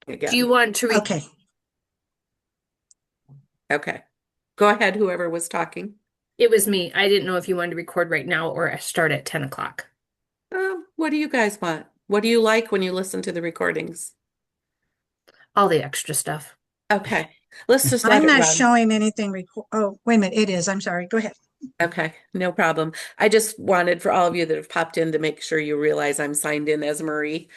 Do you again. want to read? Okay. Okay. Go ahead, whoever was talking. It was me. I didn't know if you wanted to record right now or start at 10 o'clock. What do you guys want? What do you like when you listen to the recordings? All the extra stuff. Okay. Let's just let I'm it not run. showing anything. Oh, wait a minute. It is. I'm sorry. Go ahead. Okay, no problem. I just wanted for all of you that have popped in to make sure you realize I'm signed in as Marie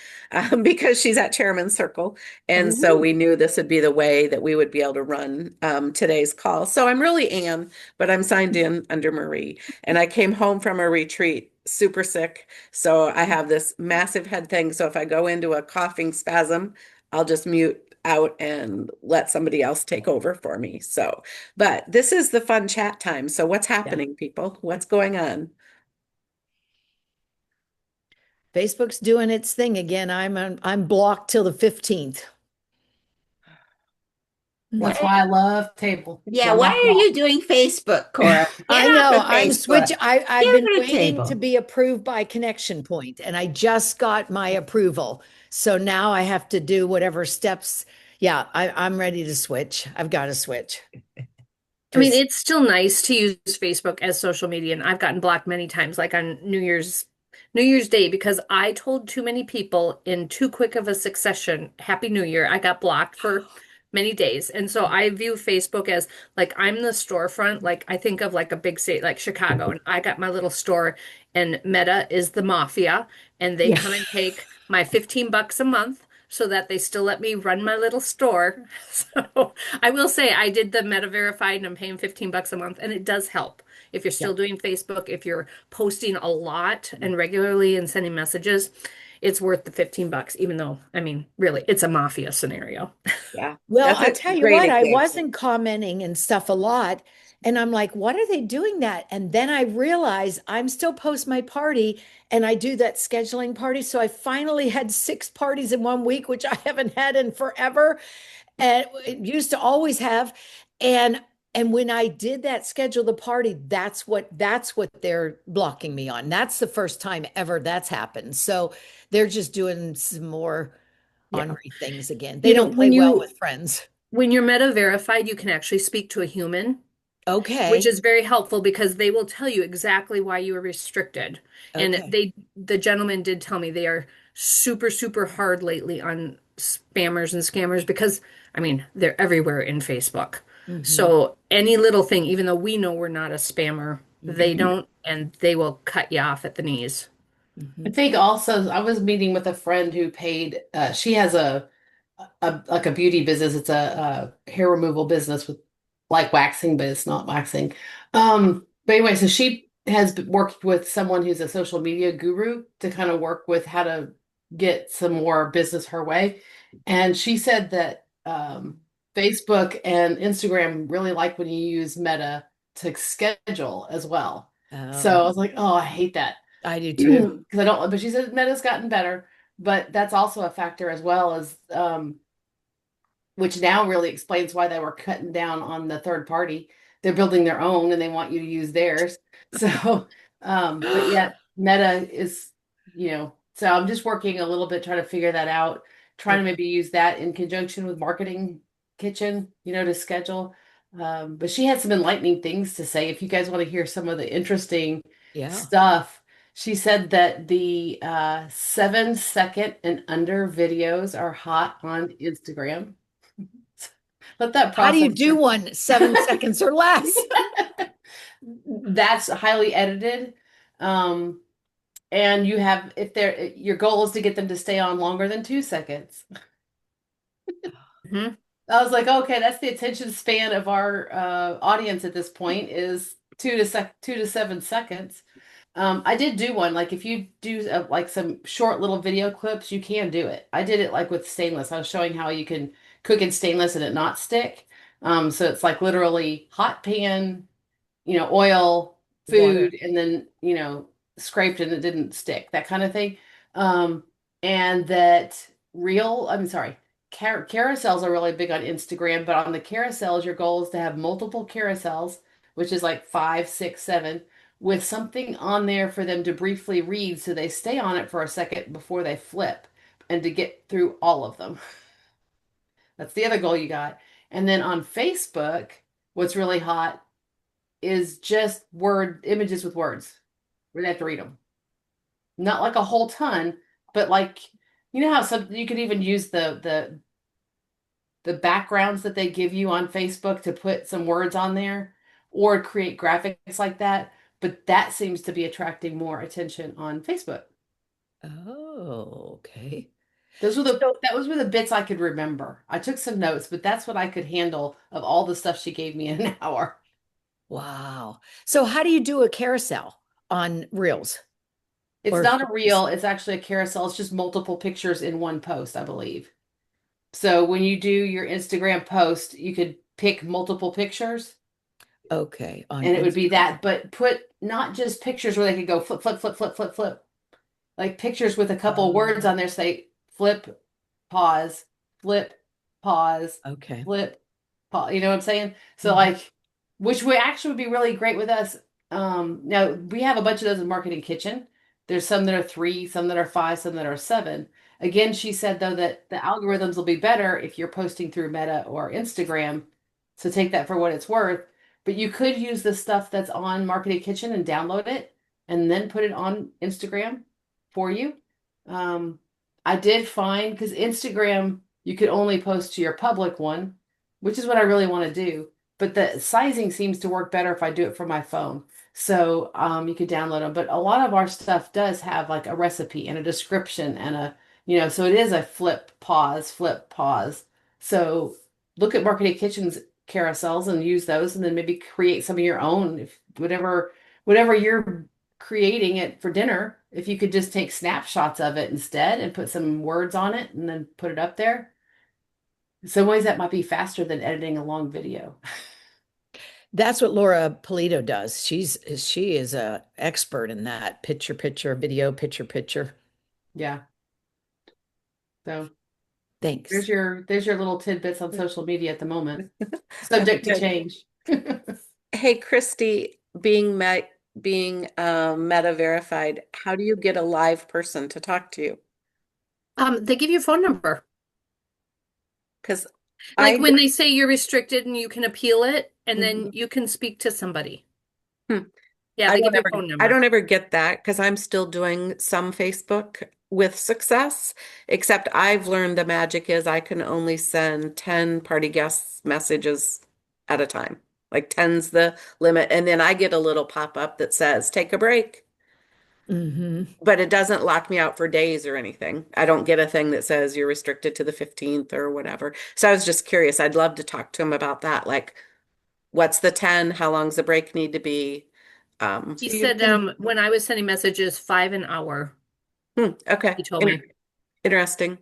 because she's at Chairman's Circle. And so Ooh. we knew this would be the way that we would be able to run today's call. So I'm really Anne, but I'm signed in under Marie. And I came home from a retreat super sick. So I have this massive head thing. So if I go into a coughing spasm, I'll just mute out and let somebody else take over for me. So. But this is the fun chat time. So what's Yeah. happening, people? What's going on? Facebook's doing its thing again. I'm blocked till the 15th. That's why I love table. So Yeah, I'm why not are you blocked. doing Facebook, Cora? Get I off know. of I'm Facebook. switch. I've Get been over to waiting to table. be approved by Connection Point, and I just got my approval. So now I have to do whatever steps. Yeah, I'm ready to switch. I've got to switch I mean, because it's still nice to use Facebook as social media, and I've gotten blocked many times, like on New Year's Day, because I told too many people in too quick of a succession, Happy New Year. I got blocked for many days. And so I view Facebook as like I'm the storefront. Like I think of like a big city like Chicago, and I got my little store, and Meta is the mafia, and they yeah, come and take my $15 a month so that they still let me run my little store. So I will say I did the Meta Verified and I'm paying $15 a month, and it does help. If you're yeah. still doing Facebook, if you're posting a lot and regularly and sending messages, it's worth the $15, even though, I mean, really, it's a mafia scenario. Yeah, Well, that's I a tell you great what, I example. wasn't commenting and stuff a lot. And I'm like, what are they doing that? And then I realize I'm still post my party and I do that scheduling party. So I finally had 6 parties in 1 week, which I haven't had in forever. And it used to always have. And when I did that schedule the party, that's what they're blocking me on. That's the first time ever that's happened. So they're just doing some more Yeah. ornery things again. They You know, don't play well with friends. when you're Meta Verified, you can actually speak to a human, which Okay. is very helpful because they will tell you exactly why you are restricted. And Okay. the gentleman did tell me they are super, super hard lately on spammers and scammers because, I mean, they're everywhere in Facebook. Hmm. So any little thing, even though we know we're not a spammer, they Hmm. don't, and they will cut you off at the knees. I Hmm. think also I was meeting with a friend who paid. She has a like a beauty business. It's a hair removal business with like waxing, but it's not waxing. But anyway, so she has worked with someone who's a social media guru to kind of work with how to get some more business her way. And she said that Facebook and Instagram really like when you use Meta to schedule as well. So Oh, I was like, oh, I hate that I do too. because I don't. But she said Meta's gotten better, but that's also a factor as well as which now really explains why they were cutting down on the third party. They're building their own and they want you to use theirs. So, but yet Meta is, so I'm just working a little bit trying to figure that out, trying to Okay. maybe use that in conjunction with Marketing Kitchen, to schedule. But she had some enlightening things to say. If you guys want to hear some of the interesting Yeah. stuff, she said that the 7 second and under videos are hot on Instagram. Let that How do you process do for. one 7 seconds or less? That's highly edited. Um, and you have, if they're, your goal is to get them to stay on longer than 2 seconds. Mhm. I was like, okay, that's the attention span of our audience at this point is 2 to 7 seconds. I did do one. Like if you do like some short little video clips, you can do it. I did it like with stainless. I was showing how you can cook in stainless and it not stick. So it's like literally hot pan, oil, Water. food, and then, scraped and it didn't stick, that kind of thing. Um, and that I'm sorry, carousels are really big on Instagram, but on the carousels, your goal is to have multiple carousels, which is like five, six, seven, with something on there for them to briefly read so they stay on it for a second before they flip and to get through all of them. That's the other goal you got. And then on Facebook, what's really hot is just word images with words. We're gonna have to read them. Not like a whole ton, but like you know how some you could even use the backgrounds that they give you on Facebook to put some words on there or create graphics like that. But that seems to be attracting more attention on Facebook. Oh, okay. Those were those were the bits I could remember. I took some notes, but that's what I could handle of all the stuff she gave me in an hour. Wow. So how do you do a carousel on Reels? It's Or not a reel, it's actually a carousel. It's just multiple pictures in one post, I believe. So when you do your Instagram post, you could pick multiple pictures okay, on and it would be Instagram. that, but put not just pictures where they could go flip, flip, flip, flip, flip, flip. Like pictures with a couple words on there say flip, pause, flip, pause, Okay. flip, pause. You know what I'm saying? So Mhm. like, which would actually be really great with us. Now we have a bunch of those in Marketing Kitchen. There's some that are 3, some that are 5, some that are 7. Again, she said though that the algorithms will be better if you're posting through Meta or Instagram. So take that for what it's worth. But you could use the stuff that's on Marketing Kitchen and download it and then put it on Instagram for you. I did find because Instagram, you could only post to your public one, which is what I really want to do. But the sizing seems to work better if I do it from my phone. So you could download them. But a lot of our stuff does have like a recipe and a description and so it is a flip, pause. So look at Marketing Kitchen's carousels and use those and then maybe create some of your own if whatever you're creating it for dinner, if you could just take snapshots of it instead and put some words on it and then put it up there. In some ways that might be faster than editing a long video. That's what Laura Polito does. She is a expert in that picture, video, picture. Yeah. So Thanks. there's your little tidbits on social media at the moment. Subject to Good. change. Hey, Christy, being Meta verified, how do you get a live person to talk to you? They give you a phone number. Because Like when they say you're restricted and you can appeal it, and then Mhm. you can speak to somebody. Hmm. Yeah, I they don't give you a ever, phone I number. don't ever get that because I'm still doing some Facebook with success, except I've learned the magic is I can only send 10 party guests messages at a time. Like 10's the limit. And then I get a little pop-up that says, take a break. Hmm. But it doesn't lock me out for days or anything. I don't get a thing that says you're restricted to the 15th or whatever. So I was just curious. I'd love to talk to him about that. Like, what's the 10? How long's the break need to be? He So you said can, when I was sending messages, 5 an hour, okay. he told me. Interesting.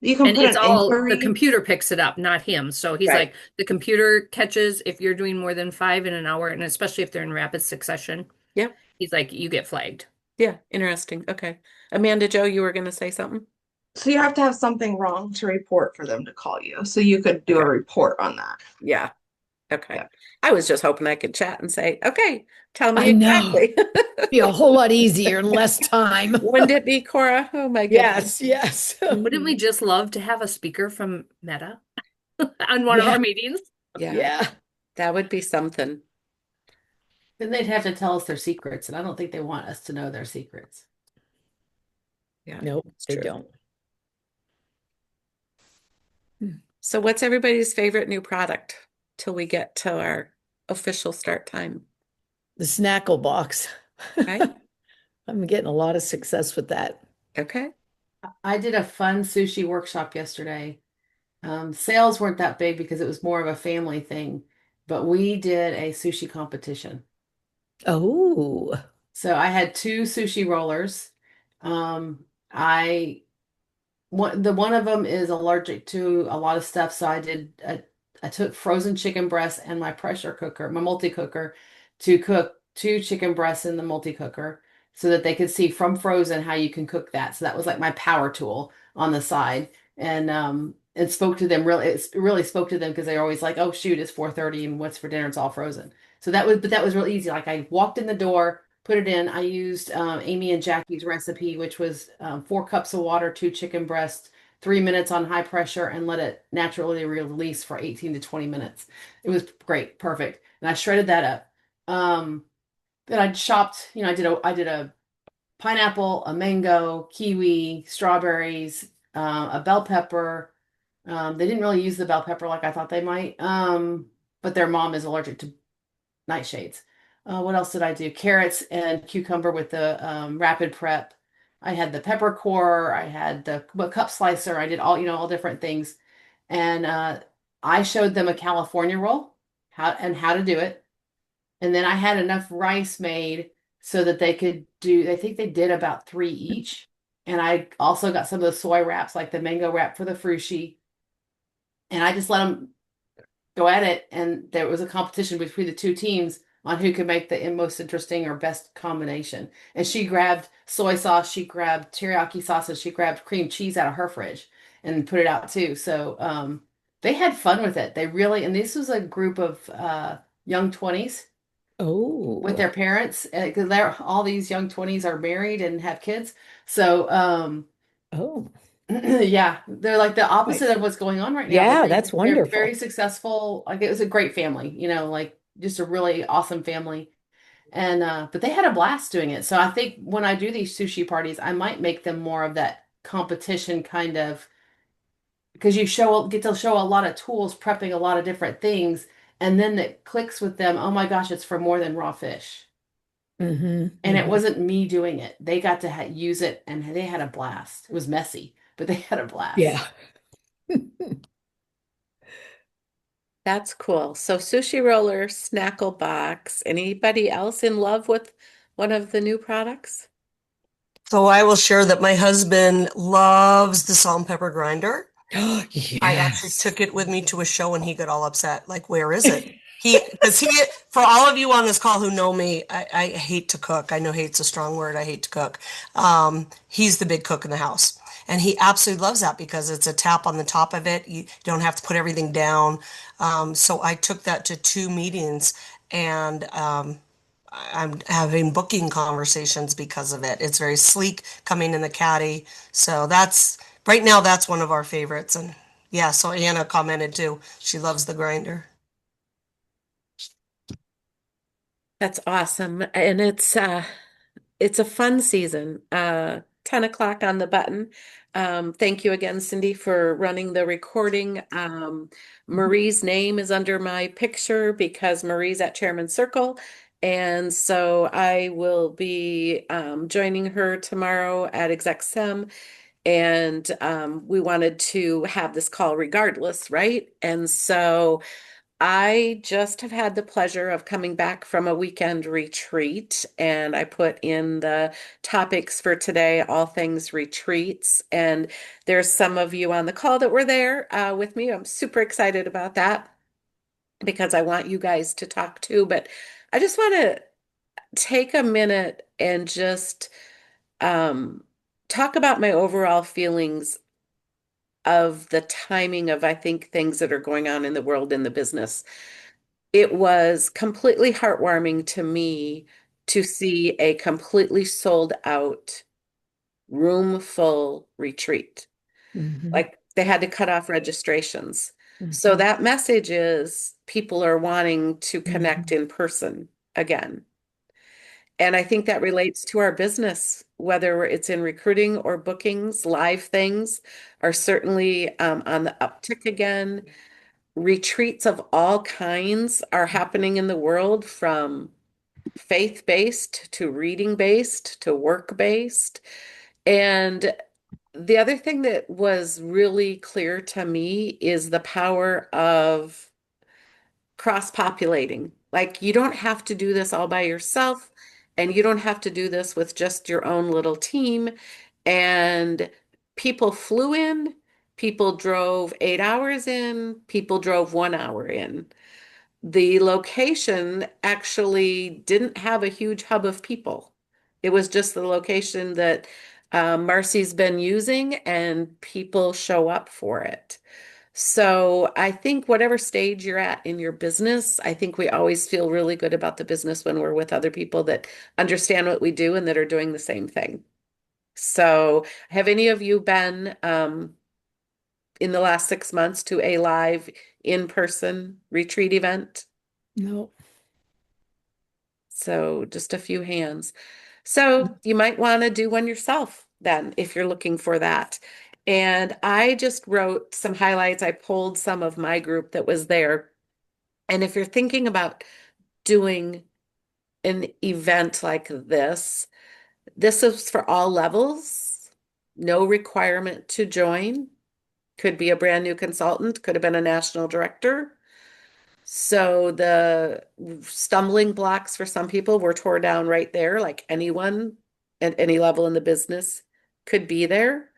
You can And put it's an all the inquiry. computer picks it up, not him. So he's Right. like, the computer catches if you're doing more than 5 in an hour, and especially if they're in rapid succession. Yeah. He's like, you get flagged. Yeah. Interesting. Okay. Amanda Joe, you were going to say something? So you have to have something wrong to report for them to call you. So you could do a Okay. report on that. Yeah. Okay. Yeah. I was just hoping I could chat and say, okay, tell me I know. exactly. Be a whole lot easier in less time. Wouldn't it be, Cora? Oh my goodness. Yes. Wouldn't we just love to have a speaker from Meta on one of Yeah. our meetings? Yeah. Yeah. That would be something. Then they'd have to tell us their secrets, and I don't think they want us to know their secrets. Yeah. Nope, it's they true. don't. So what's everybody's favorite new product till we get to our official start time? The Snackle box. Okay. I'm getting a lot of success with that. Okay. I did a fun sushi workshop yesterday. Sales weren't that big because it was more of a family thing, but we did a sushi competition. Oh, So I had 2 sushi rollers. I one of them is allergic to a lot of stuff, so I took frozen chicken breasts and my pressure cooker, my multi cooker, to cook 2 chicken breasts in the multi cooker so that they could see from frozen how you can cook that. So that was like my power tool on the side, and it spoke to them really. It really spoke to them because they're always like, "Oh shoot, it's 4:30 and what's for dinner? It's all frozen." So that was real easy. Like I walked in the door, put it in. I used Amy and Jackie's recipe, which was 4 cups of water, 2 chicken breasts, 3 minutes on high pressure and let it naturally release for 18 to 20 minutes. It was great, perfect. And I shredded that up. Then I chopped, I did a pineapple, a mango, kiwi, strawberries, a bell pepper. They didn't really use the bell pepper like I thought they might. But their mom is allergic to nightshades. What else did I do? Carrots and cucumber with the rapid prep. I had the pepper core. I had the cup slicer. I did all different things. And I showed them a California roll, how to do it. And then I had enough rice made so that they could do, I think they did about 3 each. And I also got some of the soy wraps, like the mango wrap for the frushi. And I just let them go at it. And there was a competition between the two teams on who could make the most interesting or best combination. And she grabbed soy sauce, she grabbed teriyaki sauce, and she grabbed cream cheese out of her fridge and put it out too. So they had fun with it. They really, and this was a group of young 20s with Oh, their parents, because they're all these young 20s are married and have kids. So oh, yeah, they're like the right. opposite of what's going on right now, but Yeah, that's they're very wonderful. successful. Like it was a great family, like just a really awesome family. And but they had a blast doing it. So I think when I do these sushi parties, I might make them more of that competition kind of, because get to show a lot of tools, prepping a lot of different things, and then it clicks with them. Oh my gosh, it's for more than raw fish. Hmm. And it Hmm. wasn't me doing it. They got to use it and they had a blast. It was messy, but they had a blast. Yeah. That's cool. So sushi roller, snackle box. Anybody else in love with one of the new products? So I will share that my husband loves the salt and pepper grinder. I actually Yes. took it with me to a show and he got all upset. Like, where is it? For all of you on this call who know me, I hate to cook. I know hate's a strong word. I hate to cook. He's the big cook in the house. And he absolutely loves that because it's a tap on the top of it. You don't have to put everything down. So I took that to 2 meetings and I'm having booking conversations because of it. It's very sleek coming in the caddy. So that's right now that's one of our favorites. And yeah, so Anna commented too. She loves the grinder. That's awesome. And it's a fun season. 10 o'clock on the button. Thank you again, Cindy, for running the recording. Marie's name is under my picture because Marie's at Chairman's Circle. And so I will be joining her tomorrow at ExecSem. And we wanted to have this call regardless, right? And so I just have had the pleasure of coming back from a weekend retreat, and I put in the topics for today, all things retreats. And there's some of you on the call that were there with me. I'm super excited about that because I want you guys to talk too. But I just want to take a minute and just um, talk about my overall feelings of the timing of, I think, things that are going on in the world in the business. It was completely heartwarming to me to see a completely sold out room full retreat. Hmm. Like they had to cut off registrations. So Hmm. that message is people are wanting to connect Hmm. in person again. And I think that relates to our business, whether it's in recruiting or bookings, live things are certainly on the uptick again. Retreats of all kinds are happening in the world from faith-based to reading-based to work-based. And the other thing that was really clear to me is the power of cross-populating. Like you don't have to do this all by yourself, and you don't have to do this with just your own little team. And people flew in, people drove 8 hours in, people drove 1 hour in. The location actually didn't have a huge hub of people. It was just the location that Marcy's been using, and people show up for it. So I think whatever stage you're at in your business, I think we always feel really good about the business when we're with other people that understand what we do and that are doing the same thing. So have any of you been in the last 6 months to a live in-person retreat event? No. So just a few hands. So you might want to do one yourself then if you're looking for that. And I just wrote some highlights. I pulled some of my group that was there. And if you're thinking about doing an event like this is for all levels, no requirement to join. Could be a brand new consultant, could have been a national director. So the stumbling blocks for some people were tore down right there, like anyone at any level in the business could be there.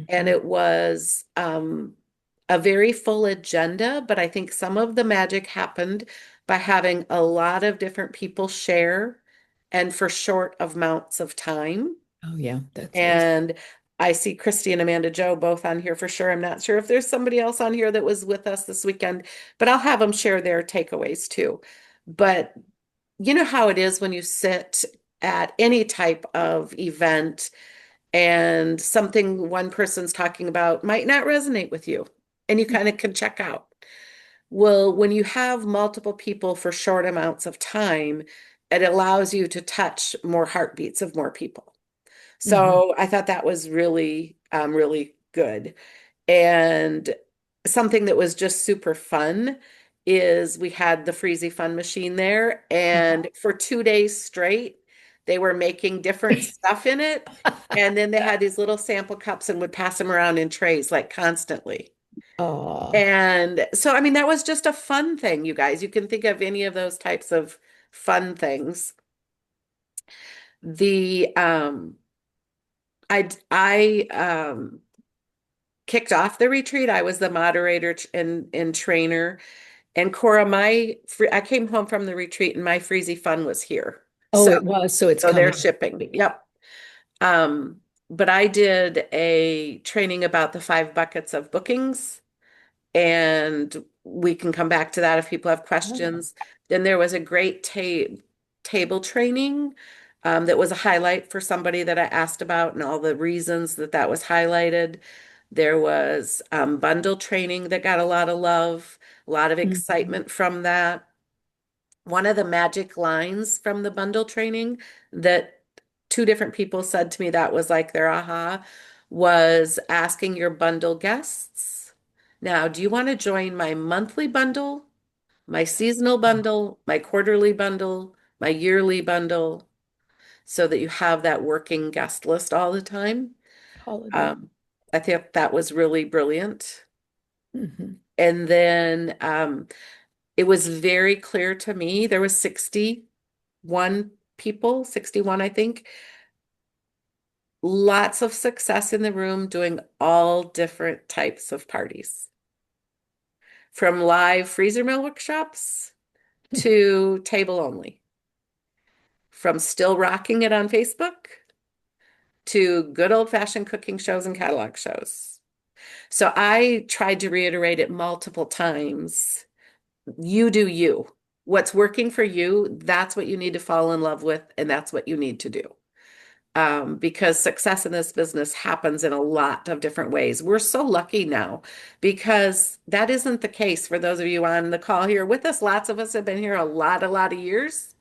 And it was a very full agenda, but I think some of the magic happened by having a lot of different people share and for short amounts of time. Oh, yeah. That's And I see Christy and Amanda Joe both on here for sure. I'm not sure if there's somebody else on here that was with us this weekend, but I'll have them share their takeaways too. But you know how it is when you sit at any type of event and something one person's talking about might not resonate with you, and you kind of can check out. Well, when you have multiple people for short amounts of time, it allows you to touch more heartbeats of more people. So I thought that was really, really good. And something that was just super fun is we had the Freezy Fun machine there, and for 2 days straight, they were making different stuff in it. And then they had these little sample cups and would pass them around in trays like constantly. Oh, And so, I mean, that was just a fun thing, you guys. You can think of any of those types of fun things. I kicked off the retreat. I was the moderator and trainer. And Cora, I came home from the retreat and my Freezy Fun was here. oh, So, it was. So it's so they're coming. shipping. Yep. But I did a training about the 5 buckets of bookings, and we can come back to that if people have questions. Then there was a great table training that was a highlight for somebody that I asked about and all the reasons that was highlighted. There was bundle training that got a lot of love, a lot of excitement from that. One of the magic lines from the bundle training that 2 different people said to me that was like their aha was asking your bundle guests, now, do you want to join my monthly bundle, my seasonal bundle, my quarterly bundle, my yearly bundle, so that you have that working guest list all the time? Holiday. I think that was really brilliant. Mhm. And then it was very clear to me, there was 61 people, 61, I think. Lots of success in the room doing all different types of parties. From live freezer meal workshops to table only. From still rocking it on Facebook to good old-fashioned cooking shows and catalog shows. So I tried to reiterate it multiple times. You do you. What's working for you, that's what you need to fall in love with, and that's what you need to do. Because success in this business happens in a lot of different ways. We're so lucky now because that isn't the case for those of you on the call here with us. Lots of us have been here a lot of years,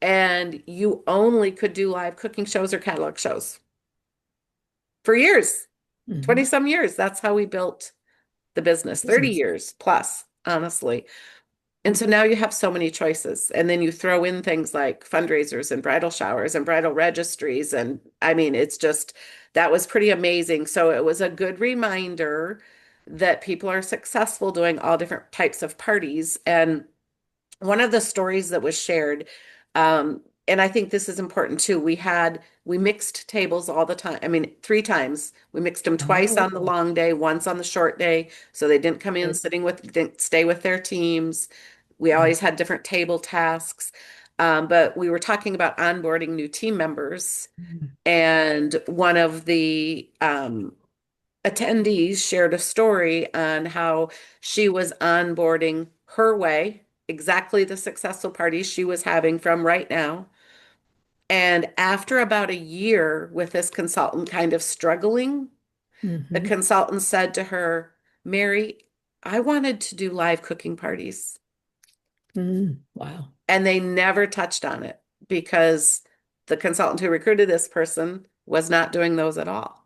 and you only could do live cooking shows or catalog shows for years, 20 some years. That's how we built the business, 30 years plus, honestly. And so now you have so many choices. And then you throw in things like fundraisers and bridal showers and bridal registries. And I mean, that was pretty amazing. So it was a good reminder that people are successful doing all different types of parties. And one of the stories that was shared, and I think this is important too, we mixed tables all the time. I mean, 3 times. We mixed them twice on the long day, once on the short day. So they didn't come in didn't stay with their teams. We always had different table tasks. But we were talking about onboarding new team members. And one of the attendees shared a story on how she was onboarding her way, exactly the successful parties she was having from right now. And after about a year with this consultant kind of struggling, the consultant said to her, Mary, I wanted to do live cooking parties. Wow. And they never touched on it because the consultant who recruited this person was not doing those at all.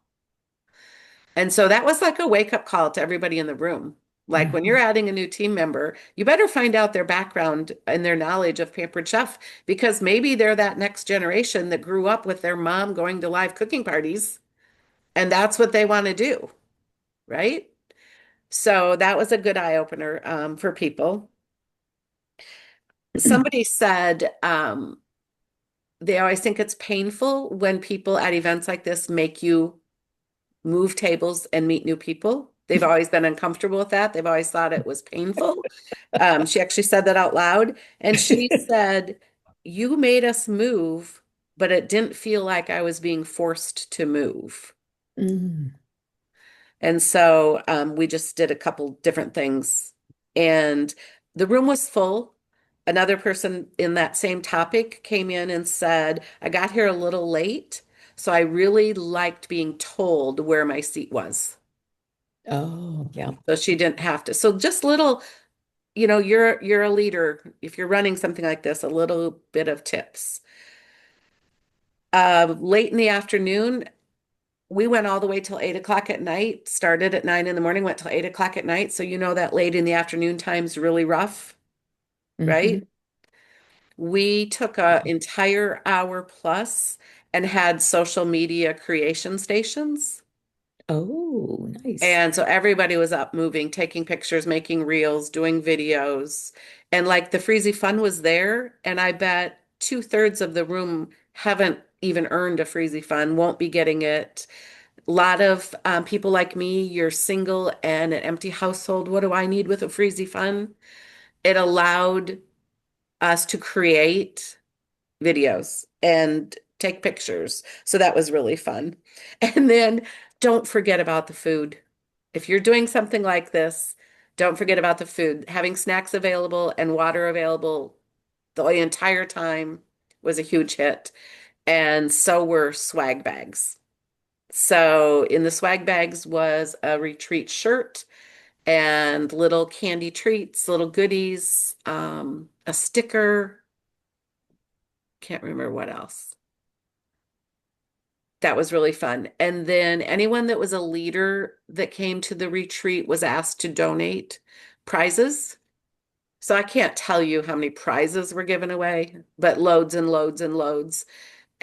And so that was like a wake-up call to everybody in the room. Like when you're adding a new team member, you better find out their background and their knowledge of Pampered Chef, because maybe they're that next generation that grew up with their mom going to live cooking parties, and that's what they want to do, right? So that was a good eye opener for people. Somebody said they always think it's painful when people at events like this make you move tables and meet new people. They've always been uncomfortable with that. They've always thought it was painful. She actually said that out loud. And she said, "You made us move, but it didn't feel like I was being forced to move." And so we just did a couple different things. And the room was full. Another person in that same topic came in and said, "I got here a little late, so I really liked being told where my seat was." Oh, yeah. So she didn't have to. So just little, you're a leader. If you're running something like this, a little bit of tips. Late in the afternoon, we went all the way till 8 o'clock at night, started at 9 in the morning, went till 8 o'clock at night. So that late in the afternoon time's really rough, right? We took an entire hour plus and had social media creation stations. Oh, nice. And so everybody was up moving, taking pictures, making reels, doing videos. And like the Freezy Fun was there. And I bet 2/3 of the room haven't even earned a Freezy Fun, won't be getting it. A lot of people like me, you're single and an empty household. What do I need with a Freezy Fun? It allowed us to create videos and take pictures. So that was really fun. And then don't forget about the food. If you're doing something like this, don't forget about the food. Having snacks available and water available the entire time was a huge hit. And so were swag bags. So in the swag bags was a retreat shirt and little candy treats, little goodies, a sticker. Can't remember what else. That was really fun. And then anyone that was a leader that came to the retreat was asked to donate prizes. So I can't tell you how many prizes were given away, but loads and loads and loads,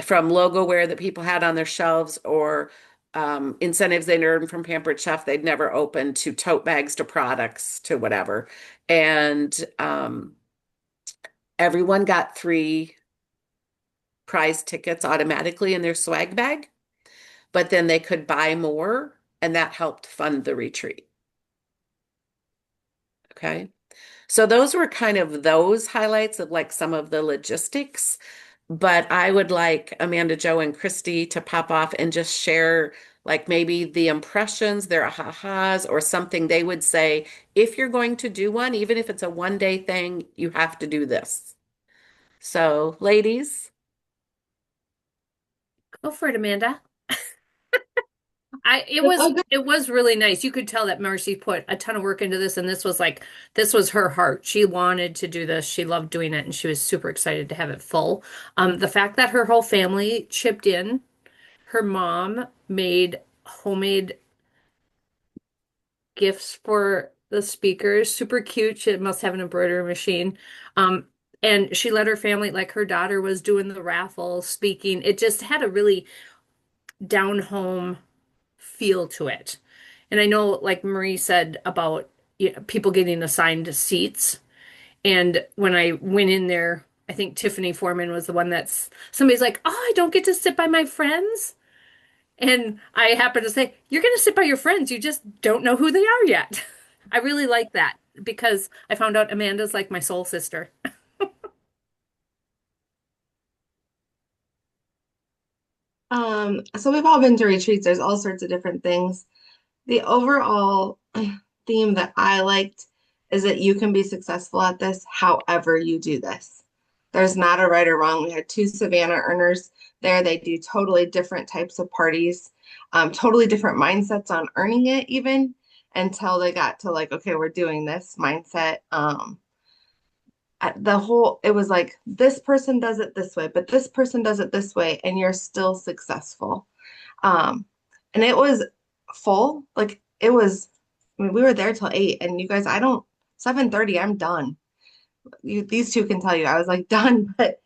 from logo wear that people had on their shelves, or incentives they'd earned from Pampered Chef they'd never opened, to tote bags, to products, to whatever. And everyone got 3 prize tickets automatically in their swag bag, but then they could buy more, and that helped fund the retreat. Okay. So those were kind of those highlights of like some of the logistics, but I would like Amanda, Joe, and Christy to pop off and just share like maybe the impressions, their ha-has, or something they would say, if you're going to do one, even if it's a one-day thing, you have to do this. So ladies. Go for it, Amanda. It was really nice. You could tell that Marcy put a ton of work into this, and this was her heart. She wanted to do this. She loved doing it, and she was super excited to have it full. The fact that her whole family chipped in, her mom made homemade gifts for the speakers, super cute. She must have an embroidery machine. And she let her family, like her daughter was doing the raffle, speaking. It just had a really down home feel to it. And I know, like Marie said about people getting assigned seats. And when I went in there, I think Tiffany Foreman was the one somebody's like, "Oh, I don't get to sit by my friends." And I happen to say, "You're going to sit by your friends. You just don't know who they are yet." I really like that because I found out Amanda's like my soul sister. So we've all been to retreats. There's all sorts of different things. The overall theme that I liked is that you can be successful at this however you do this. There's not a right or wrong. We had 2 Savannah earners there. They do totally different types of parties, totally different mindsets on earning it even. until they got to like, okay, we're doing this mindset. The whole, it was like, this person does it this way, but this person does it this way, and you're still successful. Um, and it was full. Like it was, I mean, we were there till 8, and you guys, I don't, 7:30, I'm done. These two can tell you, I was like done, but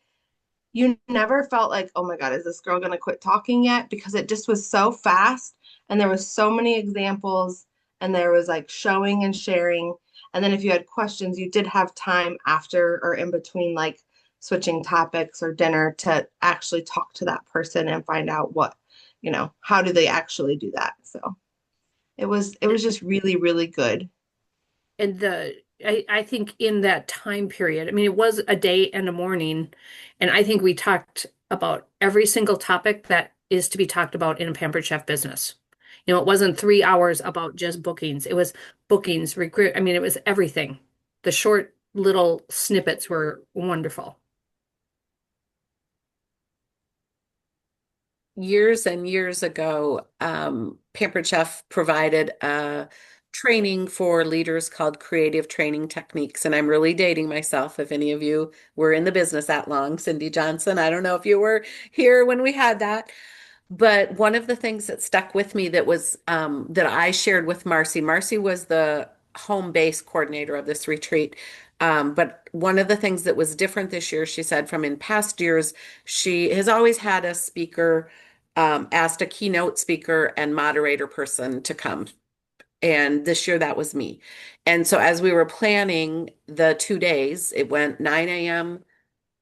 you never felt like, oh my God, is this girl gonna quit talking yet? Because it just was so fast, and there was so many examples, and there was like showing and sharing. And then if you had questions, you did have time after or in between, like switching topics or dinner, to actually talk to that person and find out what, how do they actually do that? So it was just really, really good. And I think in that time period, I mean, it was a day and a morning, and I think we talked about every single topic that is to be talked about in a Pampered Chef business. It wasn't 3 hours about just bookings. It was bookings, recruit. I mean, it was everything. The short little snippets were wonderful. Years and years ago, Pampered Chef provided a training for leaders called Creative Training Techniques. And I'm really dating myself. If any of you were in the business that long, Cindy Johnson, I don't know if you were here when we had that. But one of the things that stuck with me that was that I shared with Marcy. Marcy was the home base coordinator of this retreat. But one of the things that was different this year, she said, from in past years, she has always had a speaker, asked a keynote speaker and moderator person to come. And this year that was me. And so as we were planning the 2 days, it went 9 a.m.,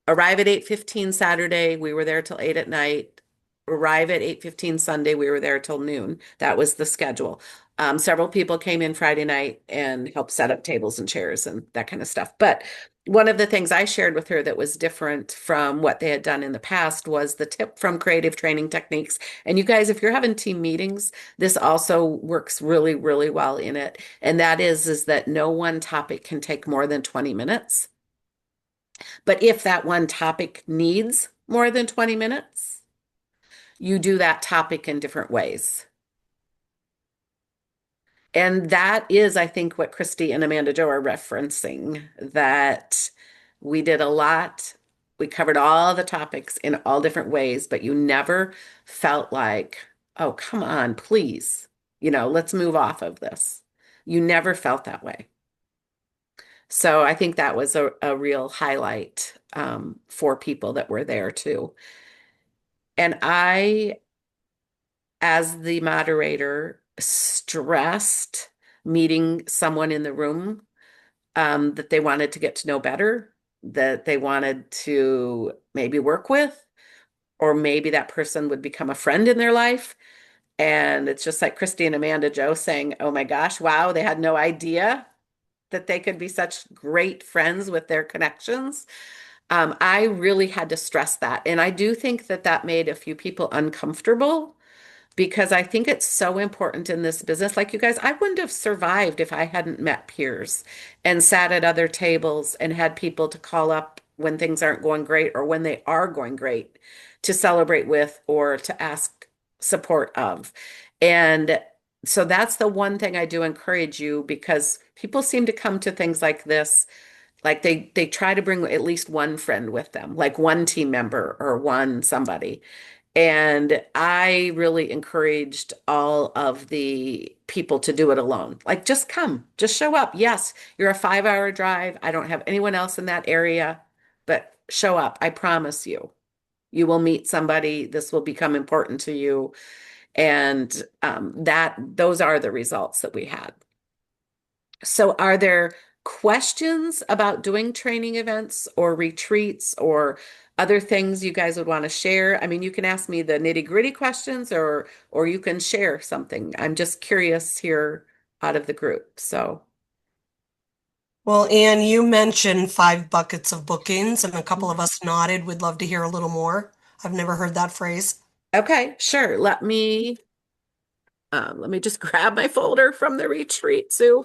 arrive at 8:15 Saturday. We were there till 8 at night. Arrive at 8:15 Sunday. We were there till noon. That was the schedule. Several people came in Friday night and helped set up tables and chairs and that kind of stuff. But one of the things I shared with her that was different from what they had done in the past was the tip from Creative Training Techniques. And you guys, if you're having team meetings, this also works really, really well in it. And that is that no one topic can take more than 20 minutes. But if that one topic needs more than 20 minutes, you do that topic in different ways. And that is, I think, what Christy and Amanda Jo are referencing, that we did a lot. We covered all the topics in all different ways, but you never felt like, oh, come on, please, let's move off of this. You never felt that way. So I think that was a real highlight for people that were there too. And I, as the moderator, stressed meeting someone in the room that they wanted to get to know better, that they wanted to maybe work with, or maybe that person would become a friend in their life. And it's just like Christy and Amanda Jo saying, oh my gosh, wow, they had no idea that they could be such great friends with their connections. I really had to stress that. And I do think that that made a few people uncomfortable, because I think it's so important in this business. Like you guys, I wouldn't have survived if I hadn't met peers and sat at other tables and had people to call up when things aren't going great or when they are going great, to celebrate with or to ask support of. And so that's the one thing I do encourage you, because people seem to come to things like this, like they try to bring at least one friend with them, like one team member or one somebody. And I really encouraged all of the people to do it alone. Like, just come, just show up. Yes, you're a 5-hour drive. I don't have anyone else in that area, but show up. I promise you, you will meet somebody. This will become important to you. And those are the results that we had. So are there questions about doing training events or retreats or other things you guys would want to share? I mean, you can ask me the nitty-gritty questions, or you can share something. I'm just curious here out of the group. So Well, Anne, you mentioned 5 buckets of bookings, and a couple of us nodded. We'd love to hear a little more. I've never heard that phrase. okay, sure. Let me just grab my folder from the retreat, Sue.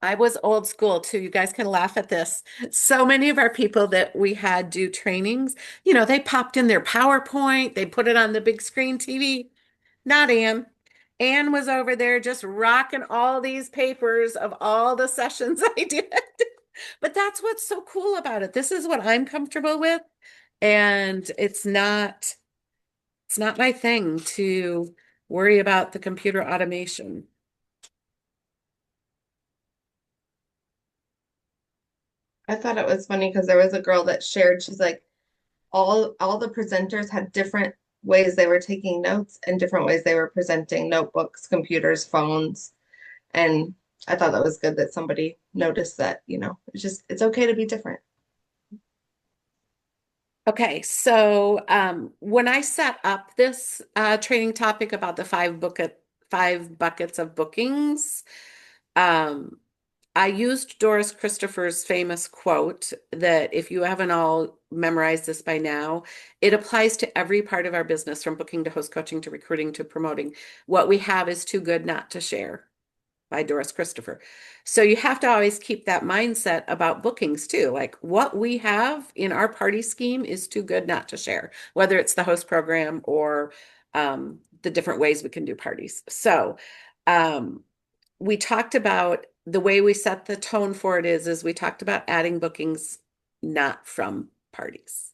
I was old school too. You guys can laugh at this. So many of our people that we had do trainings, they popped in their PowerPoint, they put it on the big screen TV. Not Anne. Anne was over there just rocking all these papers of all the sessions I did. But that's what's so cool about it. This is what I'm comfortable with. And it's not my thing to worry about the computer automation. I thought it was funny because there was a girl that shared, she's like, all the presenters had different ways they were taking notes and different ways they were presenting notebooks, computers, phones. And I thought that was good that somebody noticed that, it's okay to be different. Okay, so when I set up this training topic about the five buckets of bookings, I used Doris Christopher's famous quote that if you haven't all memorized this by now, it applies to every part of our business from booking to host coaching to recruiting to promoting. What we have is too good not to share, by Doris Christopher. So you have to always keep that mindset about bookings too. Like what we have in our party scheme is too good not to share, whether it's the host program or the different ways we can do parties. So we talked about the way we set the tone for it is we talked about adding bookings not from parties.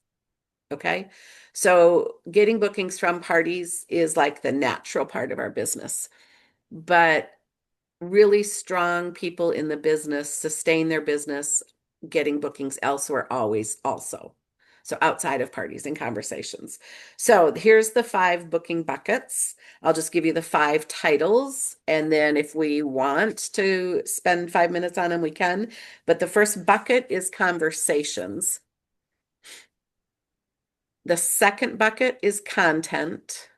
Okay. So getting bookings from parties is like the natural part of our business. But really strong people in the business sustain their business getting bookings elsewhere always also. So outside of parties and conversations. So here's the 5 booking buckets. I'll just give you the 5 titles. And then if we want to spend 5 minutes on them, we can. But the first bucket is conversations. The second bucket is content.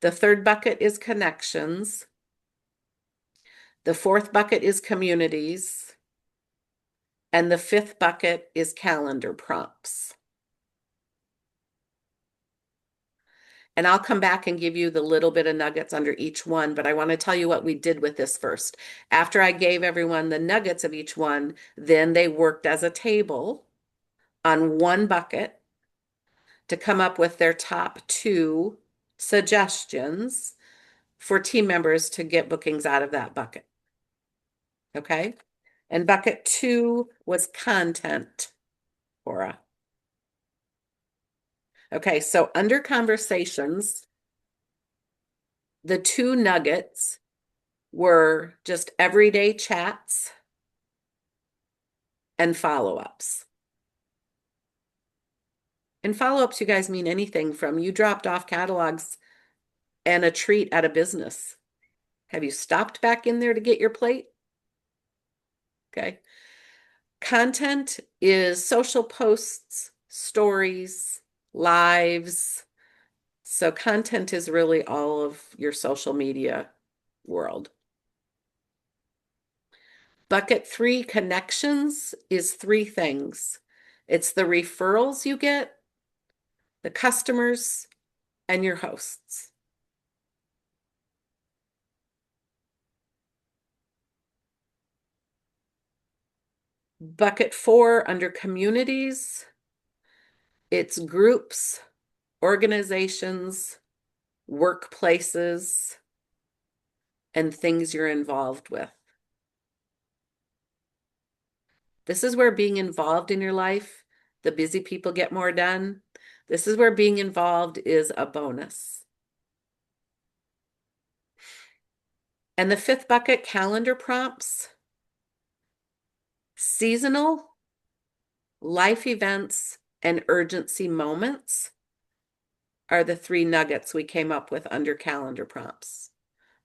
The third bucket is connections. The fourth bucket is communities. And the fifth bucket is calendar prompts. And I'll come back and give you the little bit of nuggets under each one, but I want to tell you what we did with this first. After I gave everyone the nuggets of each one, then they worked as a table on one bucket to come up with their top 2 suggestions for team members to get bookings out of that bucket. Okay? And bucket 2 was content, Aura. Okay, so under conversations, the 2 nuggets were just everyday chats and follow-ups. And follow-ups, you guys, mean anything from you dropped off catalogs and a treat at a business. Have you stopped back in there to get your plate? Okay. Content is social posts, stories, lives. So content is really all of your social media world. Bucket 3, connections, is 3 things. It's the referrals you get, the customers, and your hosts. Bucket 4, under communities, it's groups, organizations, workplaces, and things you're involved with. This is where being involved in your life, the busy people get more done. This is where being involved is a bonus. And the 5th bucket, calendar prompts, seasonal, life events, and urgency moments are the 3 nuggets we came up with under calendar prompts.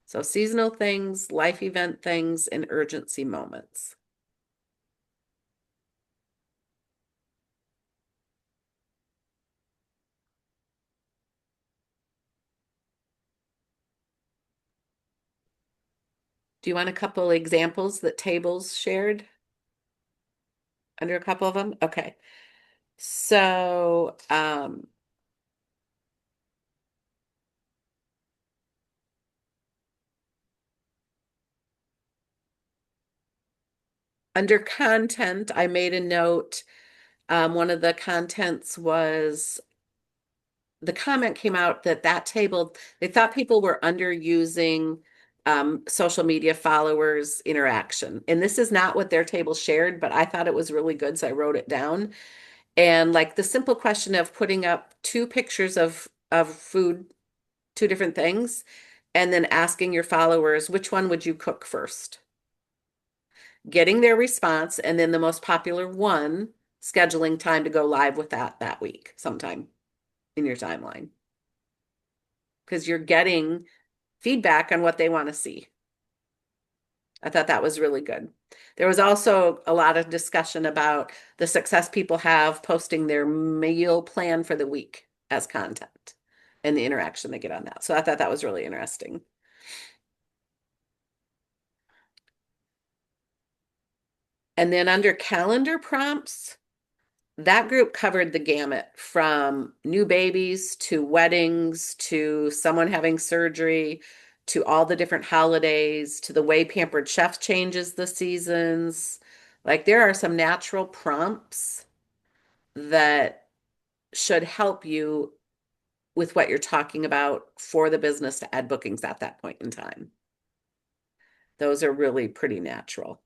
So seasonal things, life event things, and urgency moments. Do you want a couple examples that tables shared under a couple of them? Okay. So, under content, I made a note. One of the contents was the comment came out that that table, they thought people were underusing social media followers interaction. And this is not what their table shared, but I thought it was really good, so I wrote it down. And like the simple question of putting up two pictures of food, two different things, and then asking your followers, which one would you cook first? Getting their response, and then the most popular one, scheduling time to go live with that week sometime in your timeline. Because you're getting feedback on what they want to see. I thought that was really good. There was also a lot of discussion about the success people have posting their meal plan for the week as content and the interaction they get on that. So I thought that was really interesting. And then under calendar prompts, that group covered the gamut from new babies to weddings to someone having surgery to all the different holidays to the way Pampered Chef changes the seasons. Like there are some natural prompts that should help you with what you're talking about for the business to add bookings at that point in time. Those are really pretty natural.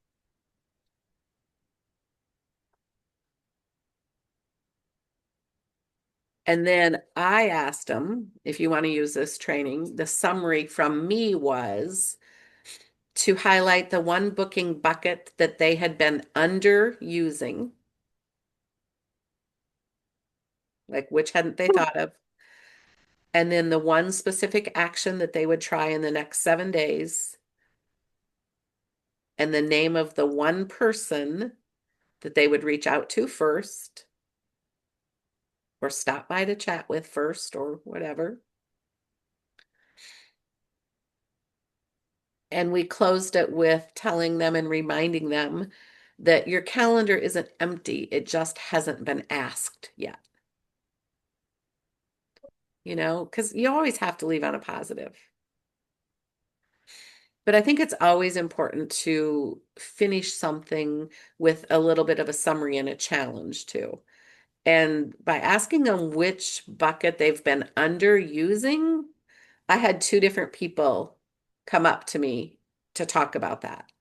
And then I asked them, if you want to use this training, the summary from me was to highlight the one booking bucket that they had been underusing, like which hadn't they thought of, and then the one specific action that they would try in the next 7 days, and the name of the one person that they would reach out to first, or stop by to chat with first, or whatever. And we closed it with telling them and reminding them that your calendar isn't empty. It just hasn't been asked yet. You know, because you always have to leave on a positive. But I think it's always important to finish something with a little bit of a summary and a challenge too. And by asking them which bucket they've been underusing, I had 2 different people come up to me to talk about that.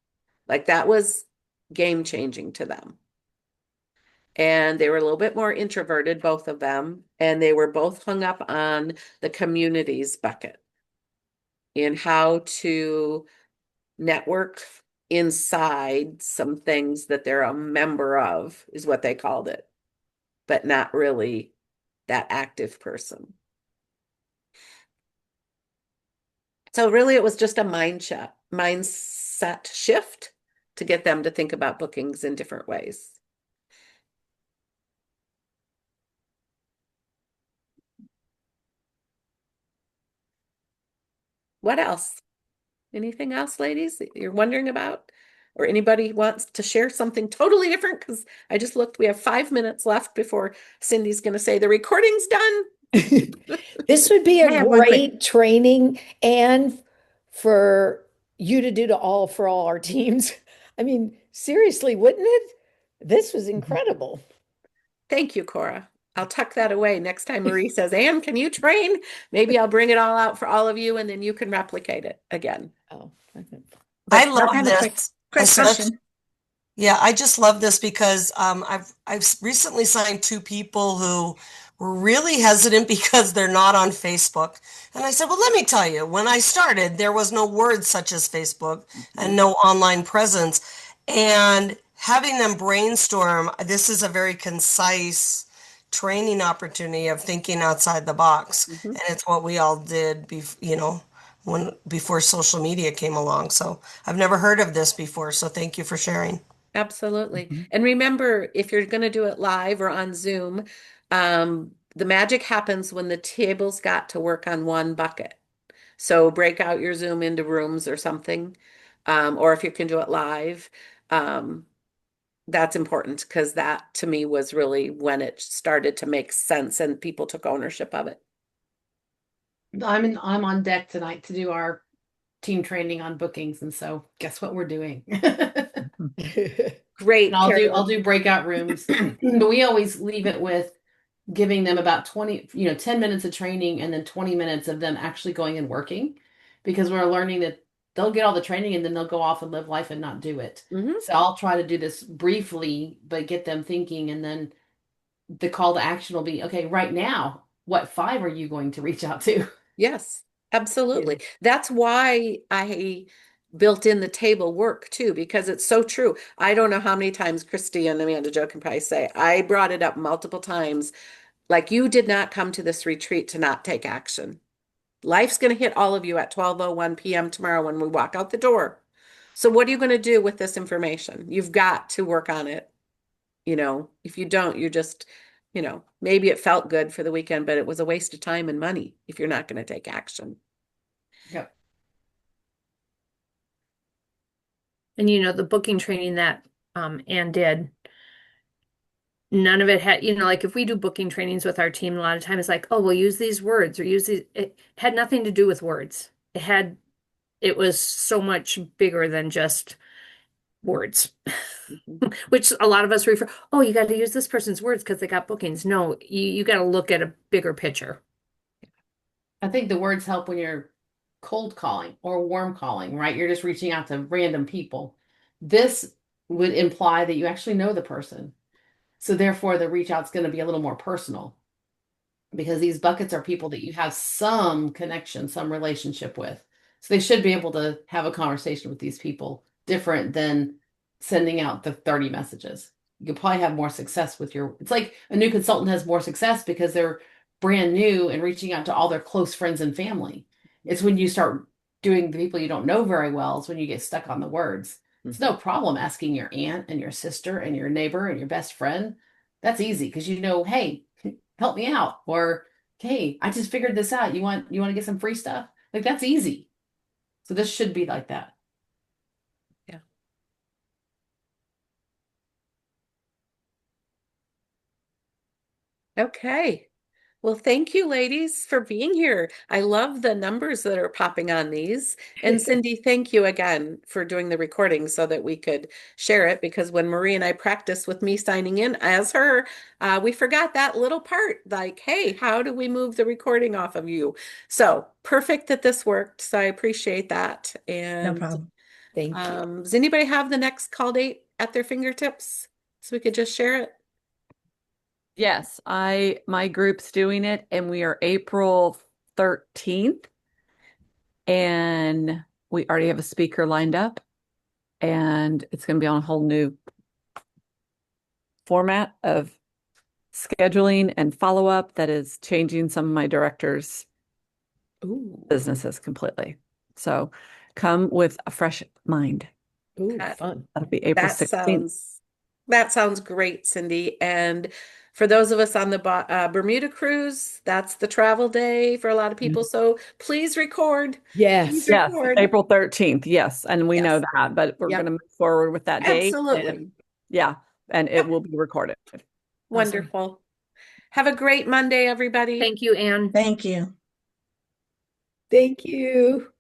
Like that was game changing to them. And they were a little bit more introverted, both of them, and they were both hung up on the communities bucket and how to network inside some things that they're a member of, is what they called it, but not really that active person. So really it was just a mindset shift to get them to think about bookings in different ways. What else? Anything else, ladies, that you're wondering about? Or anybody wants to share something totally different? Because I just looked, we have 5 minutes left before Cindy's going to say the recording's done. This would be I a have one quick- great training and for you to do for all our teams. I mean, seriously, wouldn't it? This was incredible. Thank you, Cora. I'll tuck that away next time Marie says, Anne, can you train? Maybe I'll bring it all out for all of you and then you can replicate it again. Oh, okay. I I love have a quick this. question. Yeah, I just love this because I've recently signed 2 people who were really hesitant because they're not on Facebook. And I said, well, let me tell you, when I started, there was no words such as Facebook and no online presence. And having them brainstorm, this is a very concise training opportunity of thinking outside the box. And it's what we all did, before social media came along. So I've never heard of this before. So thank you for sharing. Absolutely. And remember, if you're going to do it live or on Zoom, the magic happens when the tables got to work on one bucket. So break out your Zoom into rooms or something. Or if you can do it live, that's important because that to me was really when it started to make sense and people took ownership of it. I'm on deck tonight to do our team training on bookings, and so guess what we're doing? Great. And I'll Carolyn. do breakout rooms. But we always leave it with giving them about 20, 10 minutes of training and then 20 minutes of them actually going and working, because we're learning that they'll get all the training and then they'll go off and live life and not do it. Mhm. So I'll try to do this briefly, but get them thinking. And then the call to action will be, okay, right now, what 5 are you going to reach out to? Yes, absolutely. That's why I built in the table work too, because it's so true. I don't know how many times Christy and Amanda Jo can probably say, I brought it up multiple times. Like, you did not come to this retreat to not take action. Life's going to hit all of you at 12:01 p.m. tomorrow when we walk out the door. So what are you going to do with this information? You've got to work on it. If you don't, you're just, maybe it felt good for the weekend, but it was a waste of time and money if you're not going to take action. Yep. And the booking training that Ann did, none of it had, like if we do booking trainings with our team, a lot of times it's like, oh, we'll use these words or use these. It had nothing to do with words. It was so much bigger than just words, which a lot of us refer, oh, you got to use this person's words because they got bookings. No, you got to look at a bigger picture. I think the words help when you're cold calling or warm calling, right? You're just reaching out to random people. This would imply that you actually know the person. So therefore the reach out is going to be a little more personal, because these buckets are people that you have some connection, some relationship with. So they should be able to have a conversation with these people different than sending out the 30 messages. You'll probably have more success with it's like a new consultant has more success because they're brand new and reaching out to all their close friends and family. It's when you start doing the people you don't know very well, it's when you get stuck on the words. It's no problem asking your aunt and your sister and your neighbor and your best friend. That's easy because hey, help me out. Or, hey, I just figured this out. You want to get some free stuff? Like, that's easy. So this should be like that. Yeah. Okay. Well, thank you, ladies, for being here. I love the numbers that are popping on these. And Cindy, thank you again for doing the recording so that we could share it, because when Marie and I practiced with me signing in as her, we forgot that little part, like, hey, how do we move the recording off of you? So perfect that this worked. So I appreciate that. No And problem. Thank you. does anybody have the next call date at their fingertips so we could just share it? Yes, my group's doing it, and we are April 13th, and we already have a speaker lined up, and it's going to be on a whole new format of scheduling and follow-up that is changing some of my directors' businesses completely. So come with a fresh mind. Ooh, That- fun. That'll be April 16th. That sounds great, Cindy. And for those of us on the Bermuda cruise, that's the travel day for a lot of people. So please record. Yes. Please Yes, record. April 13th. Yes, and we know Yes. that, but we're Yep. going to move forward with that date. Absolutely. And, yeah, and it will be recorded. Wonderful. Have a great Monday, everybody. Thank you, Ann. Thank you. Thank you.